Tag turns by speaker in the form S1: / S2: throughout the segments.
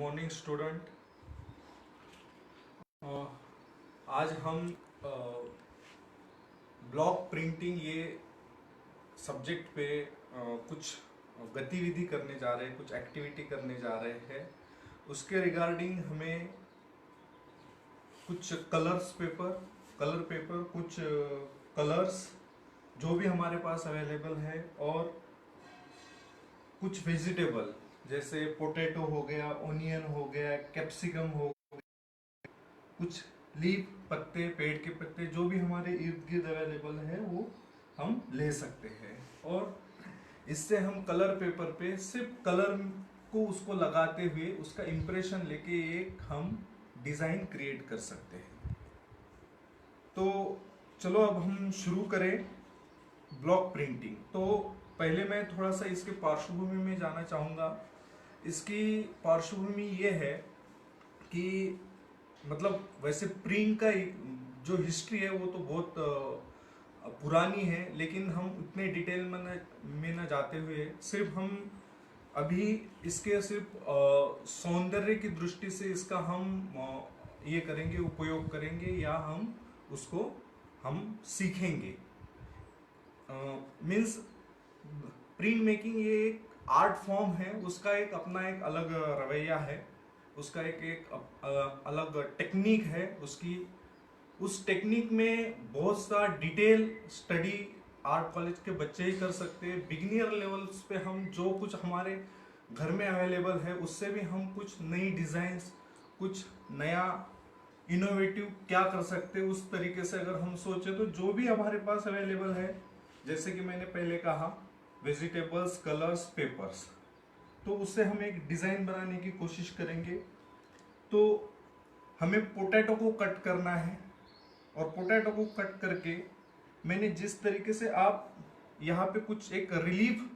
S1: Morning student. आज हम block printing ये सब्जेक्ट पे कुछ गतिविधि करने जा रहे हैं, कुछ एक्टिविटी करने जा रहे हैं। उसके रिगार्डिंग हमें कुछ कलर पेपर, कुछ कलर्स जो भी हमारे पास अवेलेबल है और कुछ वेजिटेबल जैसे पोटैटो हो गया, ओनियन हो गया, कैप्सिकम हो, कुछ लीफ पत्ते, पेड़ के पत्ते जो भी हमारे इर्द गिर्द अवेलेबल है वो हम ले सकते हैं। और इससे हम कलर पेपर पे सिर्फ कलर को उसको लगाते हुए उसका इंप्रेशन लेके एक हम डिजाइन क्रिएट कर सकते हैं। तो चलो अब हम शुरू करें ब्लॉक प्रिंटिंग। तो पहले मैं थोड़ा सा इसके पार्श्वभूमि में जाना चाहूँगा। इसकी पार्श्वभूमि ये है कि मतलब वैसे प्रिंट का जो हिस्ट्री है वो तो बहुत पुरानी है, लेकिन हम उतने डिटेल में न जाते हुए सिर्फ हम अभी इसके सिर्फ सौंदर्य की दृष्टि से इसका हम ये करेंगे, उपयोग करेंगे या हम उसको हम सीखेंगे। मीन्स प्रिंट मेकिंग ये एक आर्ट फॉर्म है, उसका एक अपना एक अलग रवैया है, उसका एक अलग टेक्निक है उसकी। उस टेक्निक में बहुत सा डिटेल स्टडी आर्ट कॉलेज के बच्चे ही कर सकते हैं। बिगिनियर लेवल्स पे हम जो कुछ हमारे घर में अवेलेबल है उससे भी हम कुछ नई डिजाइन्स, कुछ नया इनोवेटिव क्या कर सकते हैं उस तरीके से अगर हम सोचे तो जो भी हमारे पास अवेलेबल है, जैसे कि मैंने पहले कहा वेजिटेबल्स, कलर्स, पेपर्स, तो उससे हम एक डिजाइन बनाने की कोशिश करेंगे। तो हमें पोटैटो को कट करना है और पोटैटो को कट करके मैंने जिस तरीके से आप यहाँ पे कुछ एक रिलीफ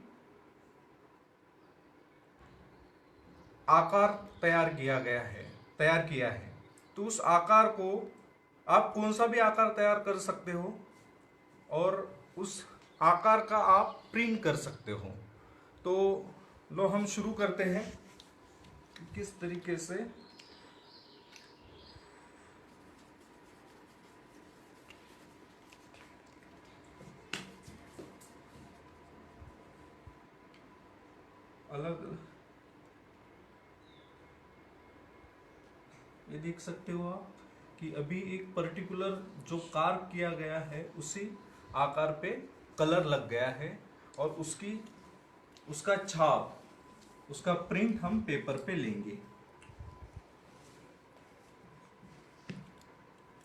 S1: आकार तैयार किया है, तो उस आकार को आप कौन सा भी आकार तैयार कर सकते हो और उस आकार का आप प्रिंट कर सकते हो। तो लो हम शुरू करते हैं किस तरीके से। अलग ये देख सकते हो आप कि अभी एक पर्टिकुलर जो कार्व किया गया है उसी आकार पे कलर लग गया है और उसका छाप, उसका प्रिंट हम पेपर पे लेंगे।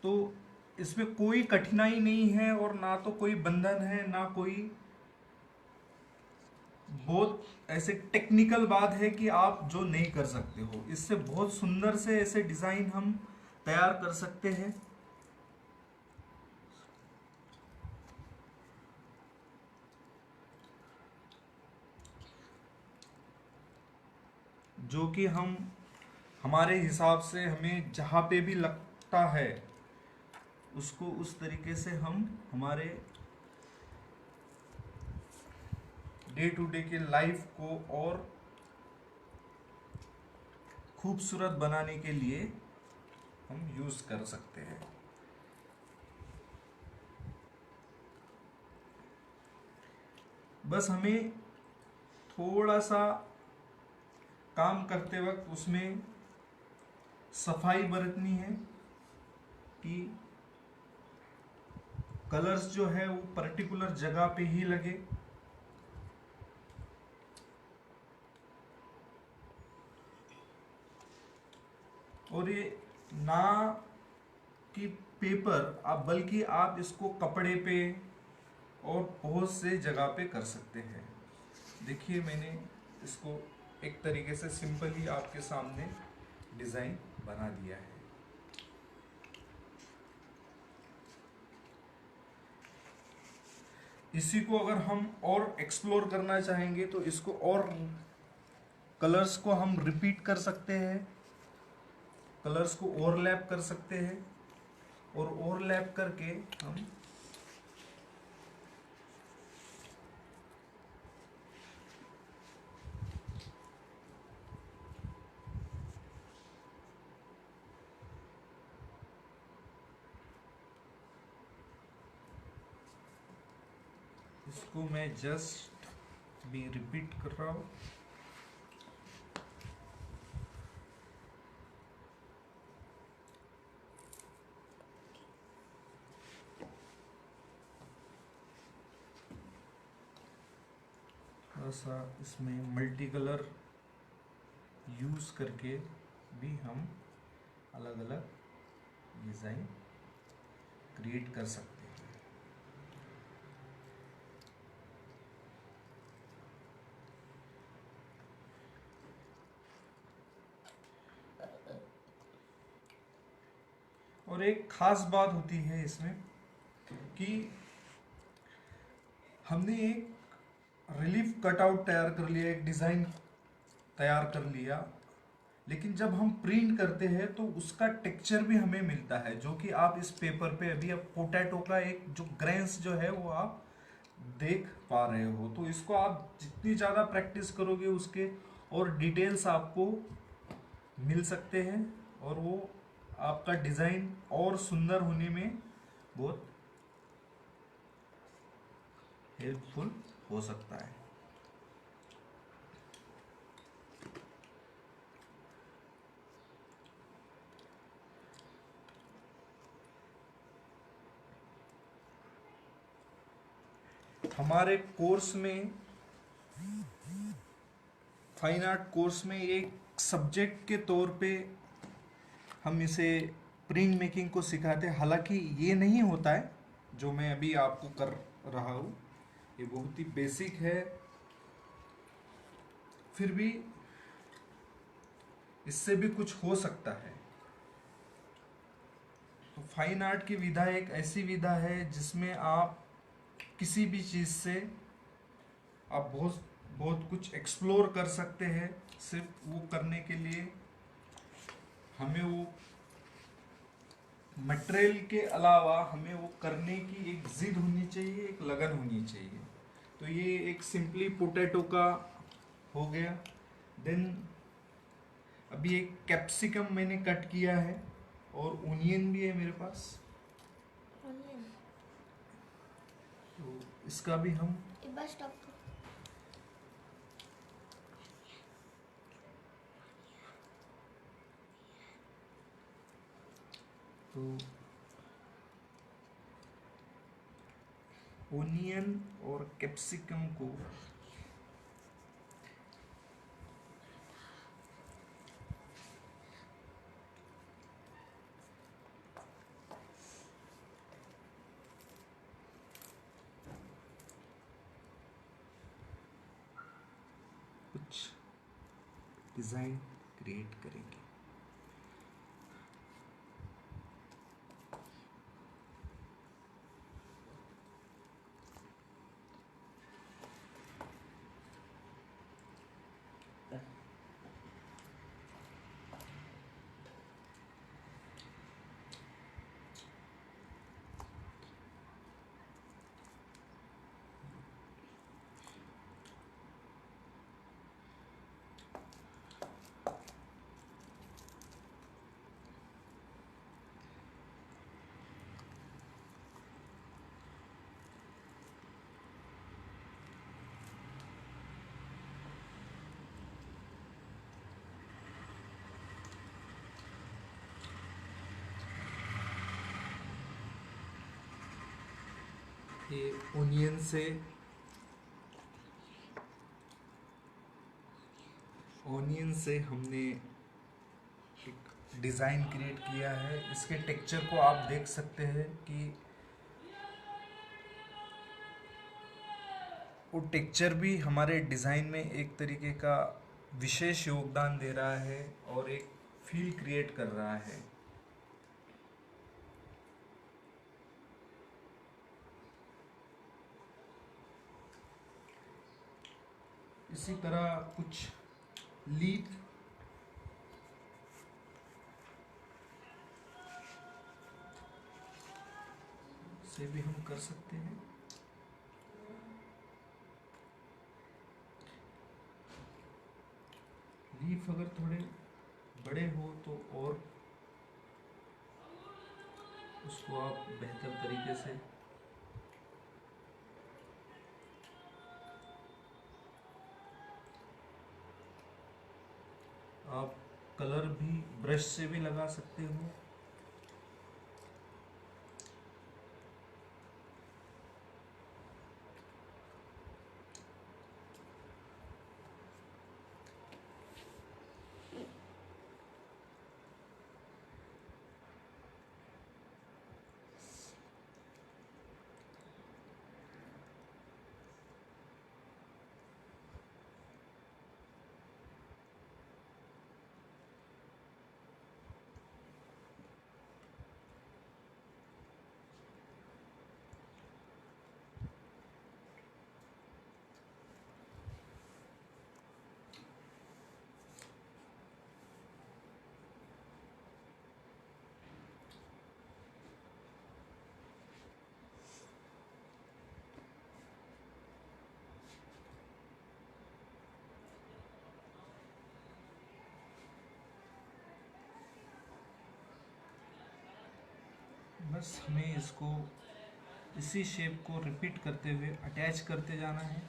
S1: तो इसमें कोई कठिनाई नहीं है और ना तो कोई बंधन है, ना कोई बहुत ऐसे टेक्निकल बात है कि आप जो नहीं कर सकते हो। इससे बहुत सुंदर से ऐसे डिजाइन हम तैयार कर सकते हैं। जो कि हम हमारे हिसाब से हमें जहाँ पे भी लगता है उसको उस तरीके से हम हमारे डे टू डे के लाइफ को और खूबसूरत बनाने के लिए हम यूज कर सकते हैं। बस हमें थोड़ा सा काम करते वक्त उसमें सफाई बरतनी है कि कलर्स जो है वो पर्टिकुलर जगह पे ही लगे। और ये ना कि पेपर आप, बल्कि आप इसको कपड़े पे और बहुत से जगह पे कर सकते हैं। देखिए मैंने इसको एक तरीके से सिंपली आपके सामने डिजाइन बना दिया है। इसी को अगर हम और एक्सप्लोर करना चाहेंगे तो इसको और कलर्स को हम रिपीट कर सकते हैं, कलर्स को ओवरलैप कर सकते हैं और ओवरलैप करके हम इसको मैं जस्ट भी रिपीट कर रहा हूँ। थोड़ा सा इसमें मल्टी कलर यूज करके भी हम अलग अलग डिज़ाइन क्रिएट कर सकते हैं। और एक खास बात होती है इसमें कि हमने एक रिलीफ कटआउट तैयार कर लिया, एक डिज़ाइन तैयार कर लिया, लेकिन जब हम प्रिंट करते हैं तो उसका टेक्सचर भी हमें मिलता है, जो कि आप इस पेपर पे अभी अब पोटैटो का एक जो ग्रेन्स जो है वो आप देख पा रहे हो। तो इसको आप जितनी ज़्यादा प्रैक्टिस करोगे उसके और डिटेल्स आपको मिल सकते हैं, और वो आपका डिज़ाइन और सुंदर होने में बहुत हेल्पफुल हो सकता है। हमारे कोर्स में, फाइन आर्ट कोर्स में, एक सब्जेक्ट के तौर पे हम इसे प्रिंट मेकिंग को सिखाते हैं। हालांकि ये नहीं होता है जो मैं अभी आपको कर रहा हूँ, ये बहुत ही बेसिक है, फिर भी इससे भी कुछ हो सकता है। तो फाइन आर्ट की विधा एक ऐसी विधा है जिसमें आप किसी भी चीज़ से आप बहुत बहुत कुछ एक्सप्लोर कर सकते हैं। सिर्फ वो करने के लिए हमें वो मटेरियल के अलावा हमें वो करने की एक जिद होनी चाहिए, एक लगन होनी चाहिए। तो ये एक सिंपली पोटैटो का हो गया। देन अभी एक कैप्सिकम मैंने कट किया है, और ओनियन भी है मेरे पास, तो इसका भी हम तो ओनियन और कैप्सिकम को कुछ डिज़ाइन क्रिएट करेंगे। ये ओनियन से हमने एक डिज़ाइन क्रिएट किया है। इसके टेक्सचर को आप देख सकते हैं कि वो टेक्सचर भी हमारे डिज़ाइन में एक तरीके का विशेष योगदान दे रहा है और एक फील क्रिएट कर रहा है। इसी तरह कुछ लीफ से भी हम कर सकते हैं। लीफ अगर थोड़े बड़े हो तो और उसको आप बेहतर तरीके से आप कलर भी ब्रश से भी लगा सकते हो। बस हमें इसको इसी शेप को रिपीट करते हुए अटैच करते जाना है।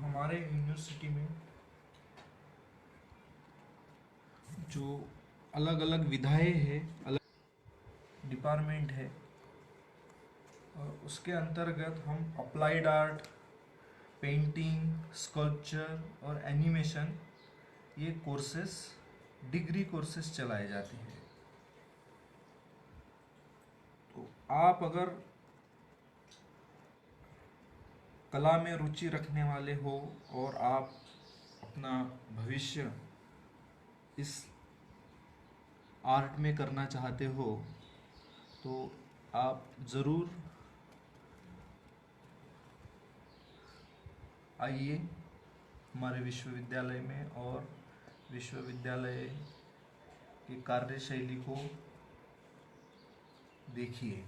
S1: हमारे यूनिवर्सिटी में जो अलग अलग विधाएं हैं, अलग डिपार्टमेंट है, और उसके अंतर्गत हम अप्लाइड आर्ट, पेंटिंग, स्कल्पचर और एनिमेशन, ये कोर्सेस डिग्री कोर्सेस चलाए जाते हैं। तो आप अगर कला में रुचि रखने वाले हो और आप अपना भविष्य इस आर्ट में करना चाहते हो, तो आप ज़रूर आइए हमारे विश्वविद्यालय में और विश्वविद्यालय की कार्यशैली को देखिए।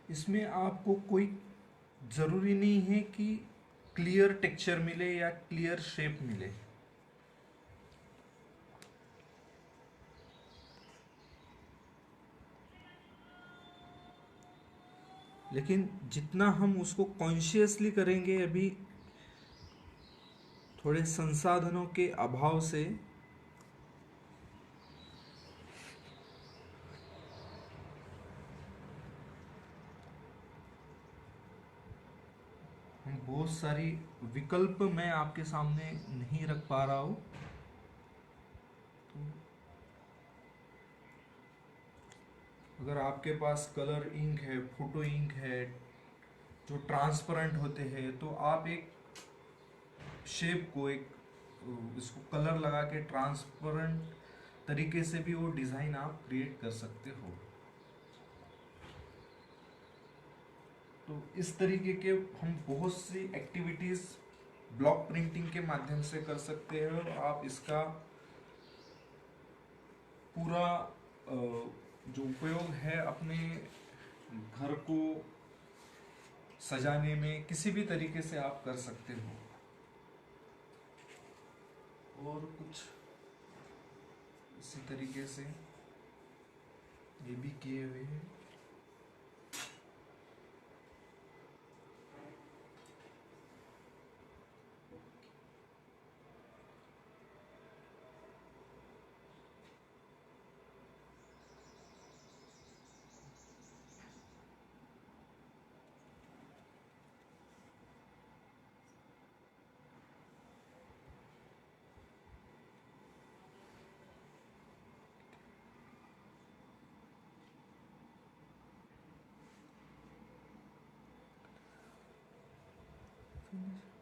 S1: इसमें आपको कोई ज़रूरी नहीं है कि क्लियर टेक्सचर मिले या क्लियर शेप मिले, लेकिन जितना हम उसको कॉन्शियसली करेंगे, अभी थोड़े संसाधनों के अभाव से हम बहुत सारी विकल्प मैं आपके सामने नहीं रख पा रहा हूँ। तो अगर आपके पास कलर इंक है, फोटो इंक है, जो ट्रांसपेरेंट होते हैं, तो आप एक शेप को, एक इसको कलर लगा के ट्रांसपेरेंट तरीके से भी वो डिज़ाइन आप क्रिएट कर सकते हो। तो इस तरीके के हम बहुत सी एक्टिविटीज़ ब्लॉक प्रिंटिंग के माध्यम से कर सकते हैं, और आप इसका पूरा जो उपयोग है अपने घर को सजाने में किसी भी तरीके से आप कर सकते हो। और कुछ इसी तरीके से ये भी किए हुए हैं। Finish.